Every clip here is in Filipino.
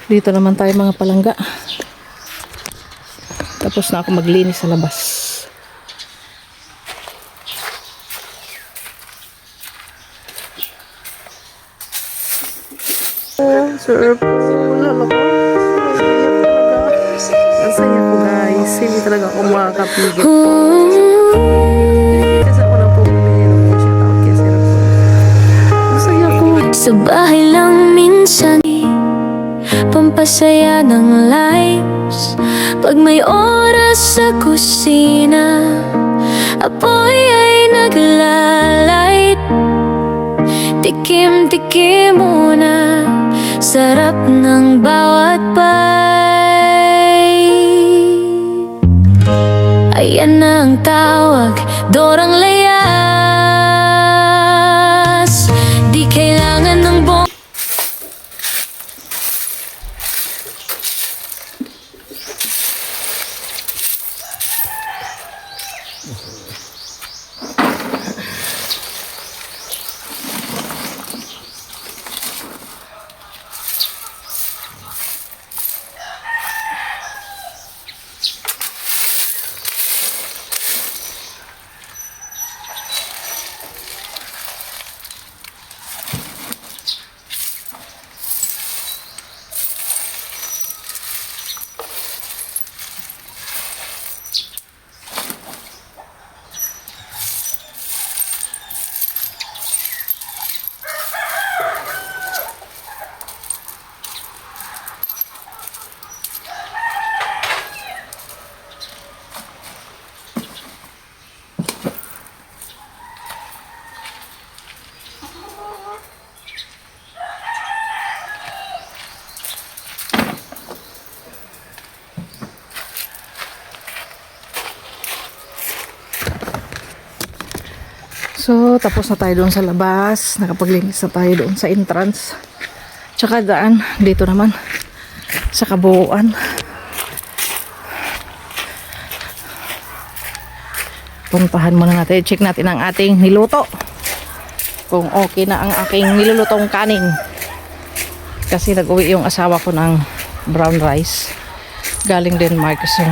Dito naman tayo mga palangga. Tapos na ako maglinis sa labas. Sir po, lalo ko. Ang saya ko guys. Hindi talaga ako makakapigil po. Kasi ako lang po umiinom po siya tawag kaya sir po. Ang saya ko. Sa bahay lang minsan, pampasaya ng lives. Pag may oras sa kusina, apoy ay naglalight. Tikim-tikim muna, sarap ng bawat bite. Ayan na ang tawag, dorang layas. Di kailangan ng So, tapos na tayo doon sa labas. Nakapaglinis na tayo doon sa entrance. Tsaka daan, dito naman sa kabuuan. Puntahan muna natin. Check natin ang ating niluto. Kung okay na ang aking nilulutong kanin. Kasi nag-uwi yung asawa ko ng brown rice. Galing Denmark. Kasi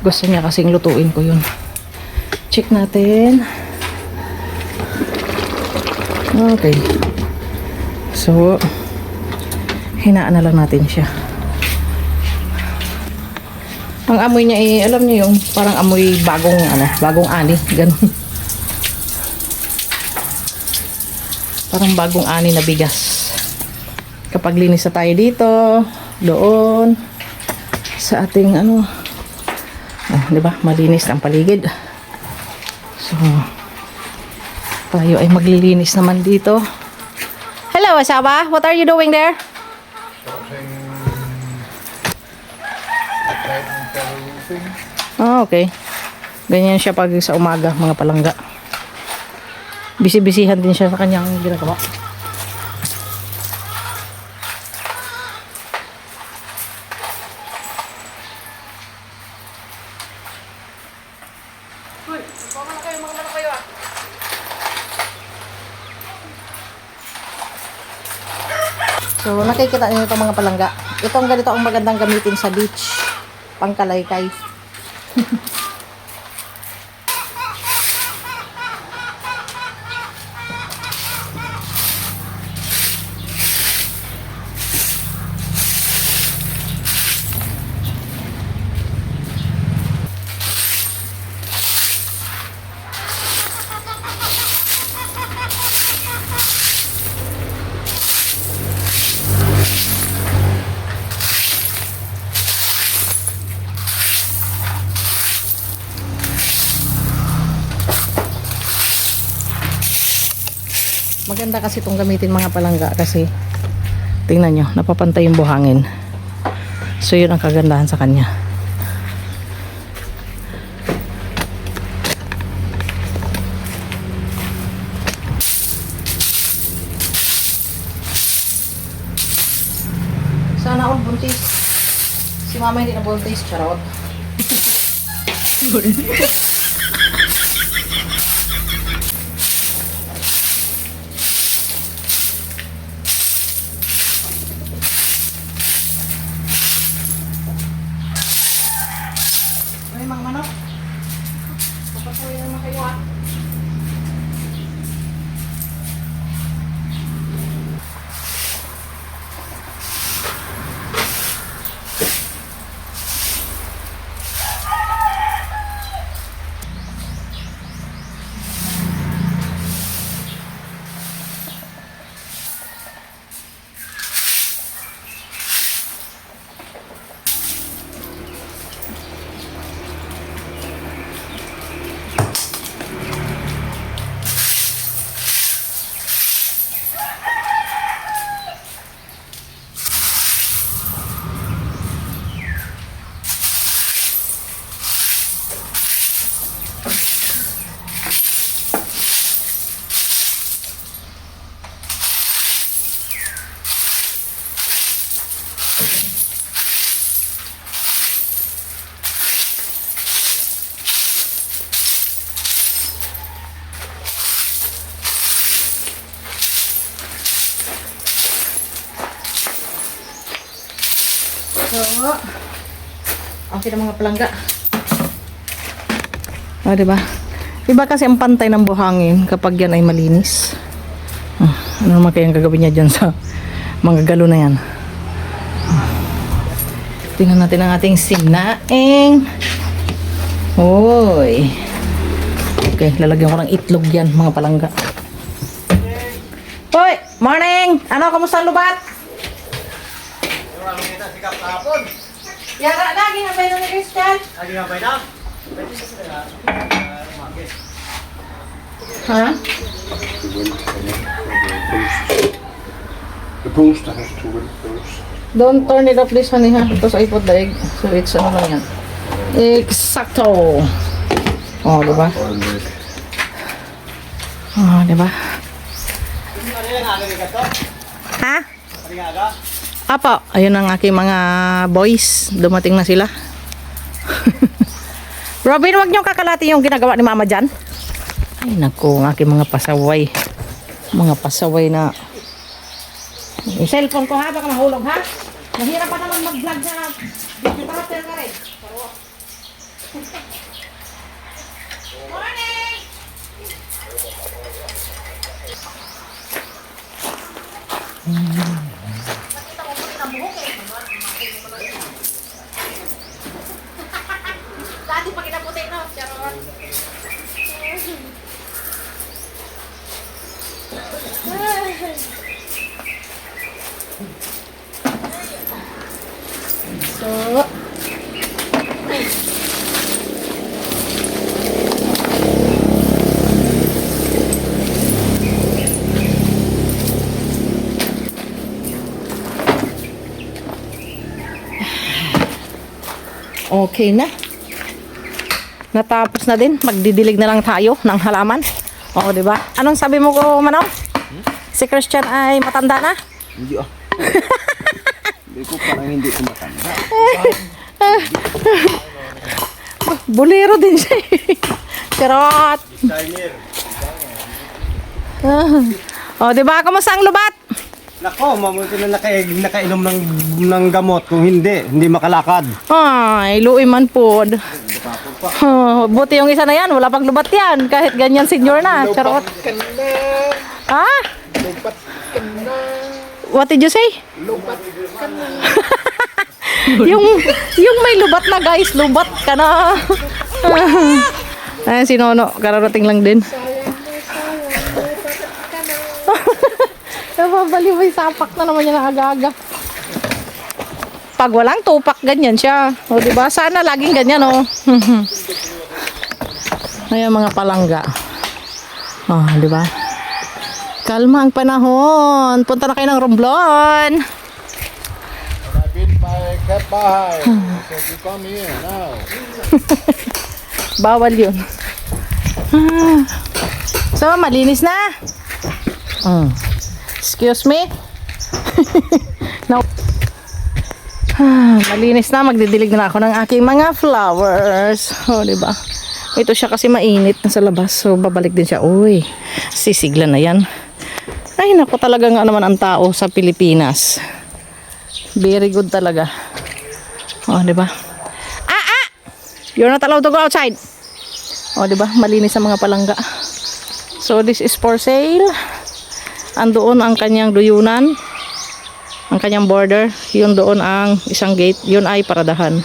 gusto niya kasing lutuin ko yun. Check natin. Okay. So, hinaan na lang natin siya. Ang amoy niya alam niyo yung parang amoy bagong ani, ganun. Parang bagong ani na bigas. Kapag linis na tayo dito, doon sa ating di ba? Malinis ang paligid. So, tayo ay maglilinis naman dito. Hello, asawa. What are you doing there? Oh, okay. Ganyan siya pag sa umaga, mga palangga. Bisi-bisihan din siya sa kanyang ginagawa. So, nakikita niyo itong mga palangga. Itong ganito ang magandang gamitin sa beach. Pangkalaykay. Maganda kasi itong gamitin mga palangga kasi tingnan nyo, napapantay yung buhangin. So yun ang kagandahan sa kanya. Sana all buntis. Si mama hindi na buntis, charot. So, okay na mga palangga. O, diba? Iba kasi ang pantay ng buhangin kapag yan ay malinis. Ano naman kayang gagawin niya dyan sa mga galo na yan? Tingnan natin ang ating sinaing. Hoy. Okay, lalagyan ko ng itlog yan, mga palangga. Hoy! Morning! Ano, kamusta ang lubat? Yara, lagi nga ba yun ni Christian? Lagi nga ba yun? Ha? The post has to win first. Don't turn it off this honey ha, because I put the egg. So it's ano lang yan. Exacto! Oh, diba? Oh, diba? Ha? Apo, ayun ang aking mga boys. Dumating na sila. Robin, wag niyong kakalati yung ginagawa ni Mama dyan. Ay, naku, ang aking mga pasaway. Mga pasaway na... Yung cellphone ko ha, baka mahulog ha. Mahirap pa naman mag-vlog na. Digital ka rin. Morning! Dati pag inaputi no, charot. So, okay na. Natapos na din. Magdidilig na lang tayo ng halaman. Oo, di ba? Anong sabi mo ko, Manong? Si Christian ay matanda na? Hindi ah. Hindi ko parang hindi ko matanda. Bulero din siya. Charot. Oh, di ba? Kamusta ang lubat? Nako, mabuti na nakainom ng gamot. Kung hindi makalakad. Ay, luwi man po. Oh, buti yung isa na yan. Wala pang lubat yan. Kahit ganyan senior na. Charot. Ha? Lupat ka na. What did you say? Lupat ka na. yung may lubat na guys. Lubat ka na. Ayan si Nono. Kararating lang din. Nababali may sapak na naman niya na aga-aga. Pag walang tupak, ganyan siya. O, diba? Sana laging ganyan, o. Ayan, mga palangga. O, diba? Kalma ang panahon. Punta na kayo ng Romblon. I've been by cat bahay. So you come here now. Bawal yun. So, malinis na. Excuse me. No. Malinis na. Magdidilig na ako ng aking mga flowers. O, diba? Ito siya kasi mainit na sa labas. So, babalik din siya. Uy, sisigla na yan. Ay, naku, talaga nga naman ang tao sa Pilipinas. Very good talaga. O, diba? You're not allowed to go outside. O, diba? Malinis ang mga palangga. So, this is for sale. Andoon ang kanyang duyunan. Ang kanyang border. Yun doon ang isang gate. Yun ay paradahan.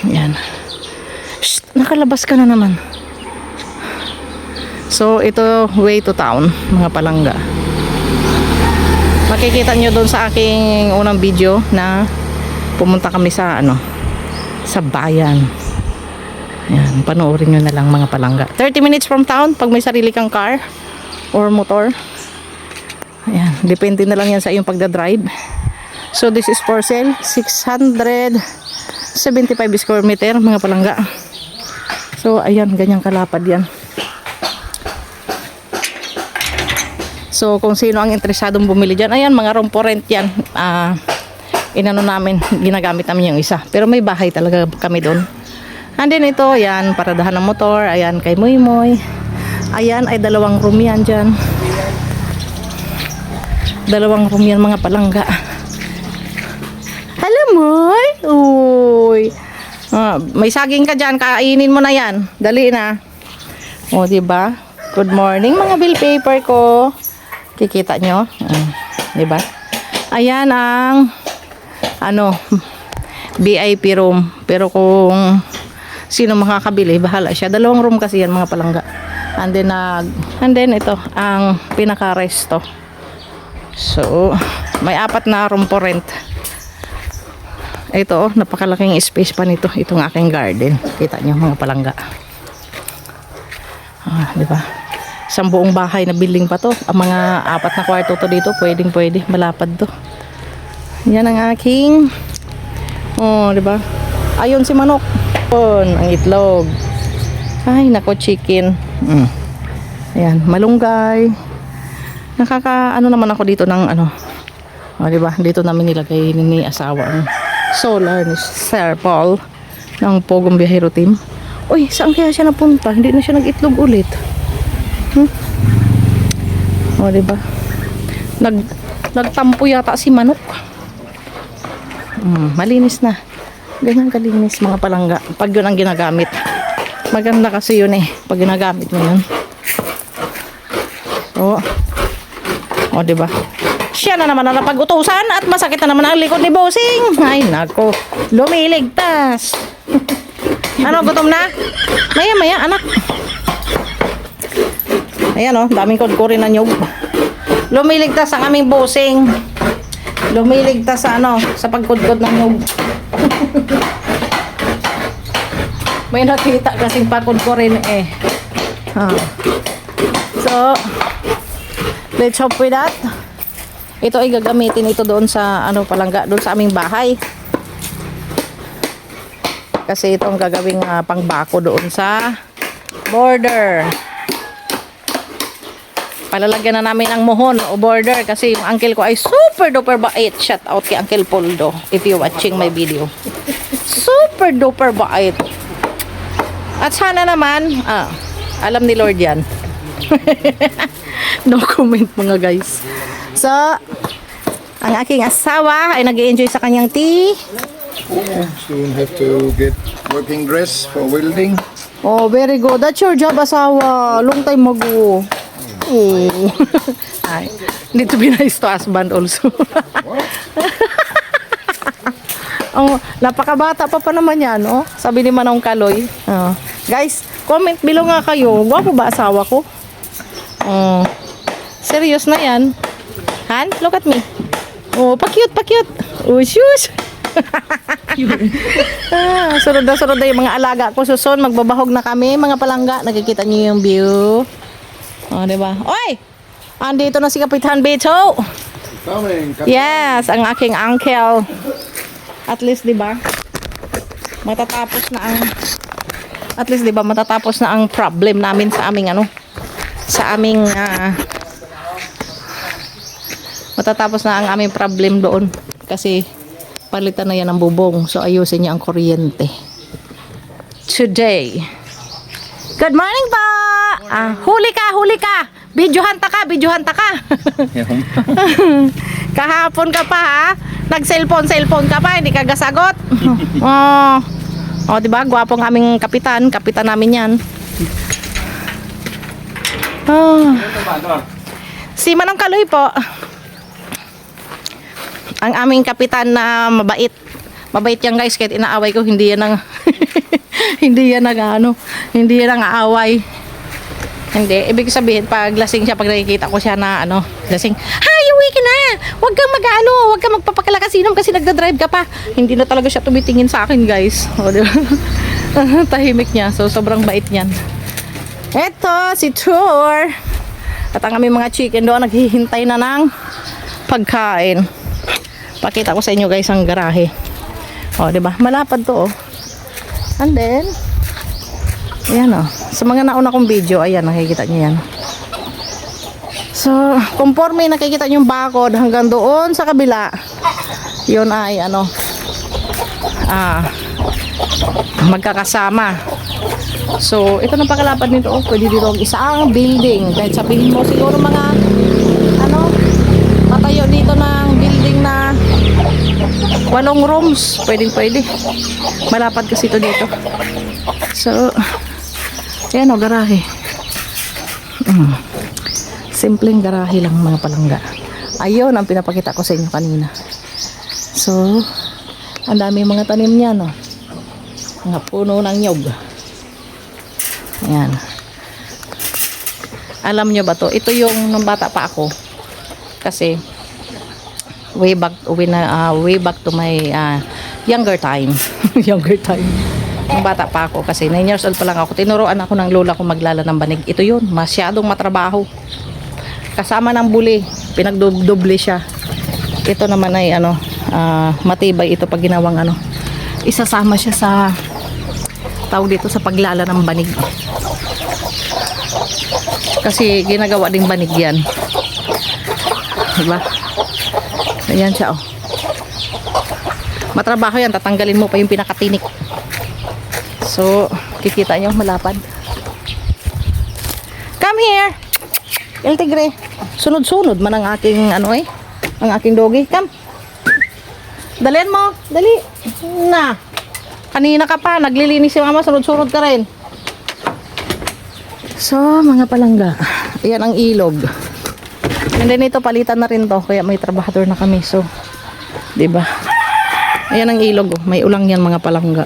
Yan. Shh, nakalabas ka na naman. So, ito way to town, mga palangga. Makikita nyo doon sa aking unang video na pumunta kami sa sa bayan. Yan, panoorin nyo na lang mga palangga. 30 minutes from town pag may sarili kang car or motor. Ayan, depende na lang yan sa iyong pagdadrive. So this is for sale, 675 square meter mga palangga. So ayan, ganyang kalapad yan. So kung sino ang interesadong bumili dyan, ayan, mga room for rent yan. Inano namin, ginagamit namin yung isa. Pero may bahay talaga kami doon. And then ito, ayan, paradahan ng motor. Ayan, kay Moy Moy. Ayan, ay 2 room yan dyan. 2 room yan mga palangga. Hello May. Uy. May saging ka dyan. Kainin mo na yan. Dali na. O, diba? Good morning, mga bill paper ko. Kikita nyo? Diba? Ayan ang VIP room. Pero kung sino makakabili, bahala siya. 2 room kasi yan, mga palangga. And then ito, ang pinaka-resto. So, may 4 na room for rent. Ito, napakalaking space pa nito. Itong aking garden. Kita nyo, mga palangga. Diba? Isang buong bahay na building pa to. Ang mga 4 na kwarto to dito, pwede. Malapad to. Yan ang aking diba? Ayun si manok. Ang itlog. Ay, nako, chicken. Ayan, malunggay. Naman ako dito ng diba? Dito namin nilagay ni asawa ang solar ni Sir Paul ng Pogong Biyahero Team. Uy, saan kaya siya napunta? Hindi na siya nag-itlog ulit. Diba? Nagtampo yata si manok. Malinis na. Ganyan kalinis, mga palangga. Pag yun ang ginagamit. Maganda kasi yun pag ginagamit mo yun. Diba? Siya na naman ang napag-utusan at masakit na naman ang likod ni Bossing. Ay, nako. Lumiligtas. Gutom na? Maya, anak. Ayan, daming kodkorin na nyug. Lumiligtas ang aming Bossing. Lumiligtas sa sa pagkudkod ng nyug. May nakita kasing pakudkorin So, let's hope with that. Ito ay gagamitin ito doon sa palangga, doon sa aming bahay. Kasi ito ang gagawing pangbako doon sa border. Palalagyan na namin ang mohon o border kasi yung uncle ko ay super duper bait. Shout out kay Uncle Poldo if you watching my video. Super duper bait. At sana naman, alam ni Lord yan. No comment, mga guys. So, ang aking asawa ay nag-i-enjoy sa kanyang tea. Soon have to get working dress for welding. Oh, very good. That's your job, asawa. Long time ago. Ay, need to be nice to husband also. Napakabata pa naman yan, sabi ni Manong Kaloy. Guys, comment below nga kayo. Gwapo ba asawa ko? Serious na yan. Han, look at me. Pa-cute. Shush. Sunod na yung mga alaga ko. Susun, magbabahog na kami, mga palangga. Nakikita niyo yung view. Diba? Oy! Andito na si Kapitan Beto. Coming. Yes, ang aking uncle. At least, diba? Matatapos na ang problem namin sa aming matatapos na ang aming problem doon kasi palitan na yan ng bubong, so ayusin niya ang kuryente today. Good morning pa. Huli ka. Videohan ta ka. Kahapon ka pa nag-cellphone ka pa, hindi ka gasagot. Diba? Gwapong aming kapitan namin yan. Si Manong Kaloy po. Ang aming kapitan na mabait. Mabait yan, guys, kahit inaaway ko, hindi yan ang aaway. Hindi, ibig sabihin, pag lasing siya, pag nakikita ko siya na lasing, uwi ka na! Huwag kang magpapakalakas-inom kasi nagdadrive ka pa. Hindi na talaga siya tumitingin sa akin, guys. Diba? Tahimik niya, so sobrang bait niyan. Eto, si Tour. At ang aming mga chicken doon, naghihintay na ng pagkain. Pakita ko sa inyo, guys, ang garahe. Diba? Malapad to, And then, ayan sa mga nauna kong video, ayan, nakikita niyo yan. So, conforme nakikita niyo yung bakod hanggang doon sa kabila. Yun ay magkakasama. So, ito na pakalapad nito. Pwede dito ang isang building. Kahit sabihin mo siguro mga patayo dito ng building na 8 rooms. Pwede. Malapad kasi ito dito. So, ayan o, garahe. Simpleng garahe lang mga palangga. Ayun ang pinapakita ko sa inyo kanina. So, ang dami mga tanim niya, no? Mga puno ng nyog. Ayan. Alam nyo ba to? Ito yung nung bata pa ako. Kasi, way back to my younger time. Younger time. Nung bata pa ako, kasi 9 years old pa lang ako, tinuruan ako ng lola ko maglala ng banig. Ito yun, masyadong matrabaho. Kasama ng buli, pinagdoble siya. Ito naman ay matibay ito pag ginawang isasama siya sa tawag dito sa paglala ng banig. Kasi ginagawa ding banig yan. Diba? Ayan siya, oh. Matrabaho yan, tatanggalin mo pa yung pinakatinik. So, kikita nyo, malapad. Come here! El Tigre. Sunod-sunod man ang aking, ang aking doggy. Come. Dalian mo. Dali. Na. Kanina ka pa, naglilinis si mama, sunod-sunod ka rin. So, mga palangga. Ayan ang ilog. And then ito, palitan na rin to. Kaya may trabahador na kami. So, diba? Ayan ang ilog. Oh. May ulang yan mga palangga.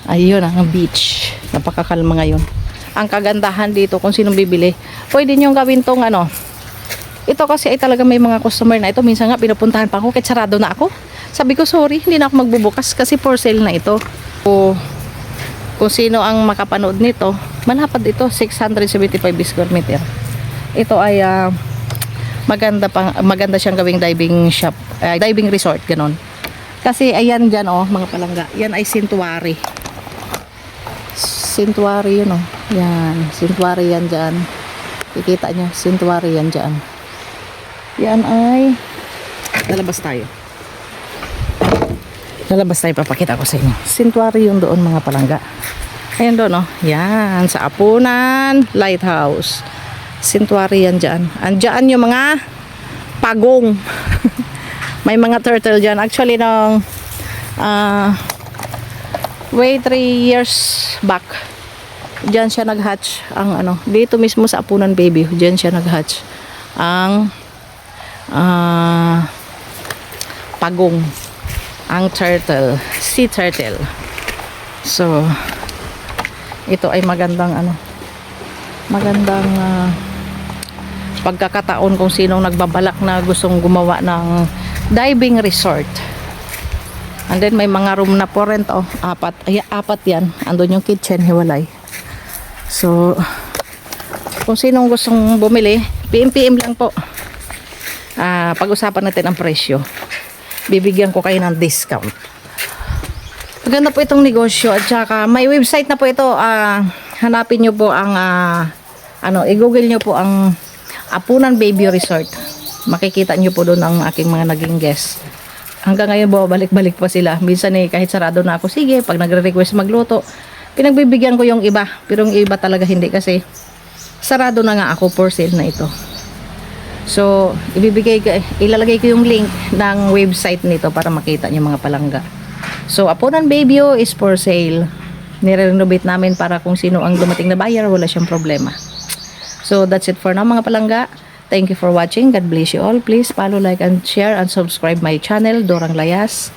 Ayun ang beach. Napakakalma ngayon. Ang kagandahan dito kung sinong bibili, pwede nyo gawin tong ito kasi ay talaga may mga customer na ito. Minsan nga pinupuntahan pa ako kahit sarado na ako. Sabi ko sorry, hindi na ako magbubukas kasi for sale na ito. So, kung sino ang makapanood nito, malapad ito, 675 square meter. Ito ay maganda siyang gawing diving shop, diving resort, ganon. Kasi ayan dyan mga palangga, yan ay Sintuari. Sintuari yun yan, Sintuari yan dyan. Kikita nyo, Sintuari yan dyan. Yan ay lalabas tayo, papakita ko sa inyo. Sintuari yung doon mga palangga. Ayan doon yan, sa Apunan Lighthouse. Sintuari yan dyan. Andyan yung mga pagong. May mga turtle dyan. Actually way 3 years back, dyan siya nag-hatch ang dito mismo sa Apunan Baby, dyan siya nag-hatch ang pagong, ang turtle, sea turtle. So ito ay magandang pagkakataon kung sinong nagbabalak na gustong gumawa ng diving resort. And then may mga room na po rent, apat yan. Andun yung kitchen, hiwalay. So kung sinong gustong bumili, PM lang po. Pag-usapan natin ang presyo. Bibigyan ko kayo ng discount. Maganda po itong negosyo at saka may website na po ito. Hanapin nyo po ang i-google nyo po ang Apunan Baby Resort. Makikita nyo po doon ang aking mga naging guests. Hanggang ngayon balik-balik pa sila. Minsan kahit sarado na ako, sige, pag nagre-request magluto, pinagbibigyan ko yung iba. Pero yung iba talaga hindi kasi sarado na nga ako, for sale na ito. So, ilalagay ko yung link ng website nito para makita nyo mga palangga. So, Apunan Baby is for sale. Nire-renovate namin para kung sino ang dumating na buyer, wala siyang problema. So, that's it for now mga palangga. Thank you for watching. God bless you all. Please follow, like, and share, and subscribe my channel, Dorang Layas,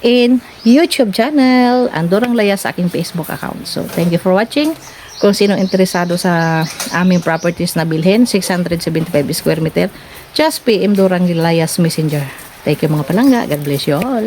in YouTube channel, and Dorang Layas sa aking Facebook account. So, thank you for watching. Kung sino interesado sa aming properties na bilhin, 675 square meter, just PM Dorang Layas Messenger. Thank you mga palangga. God bless you all.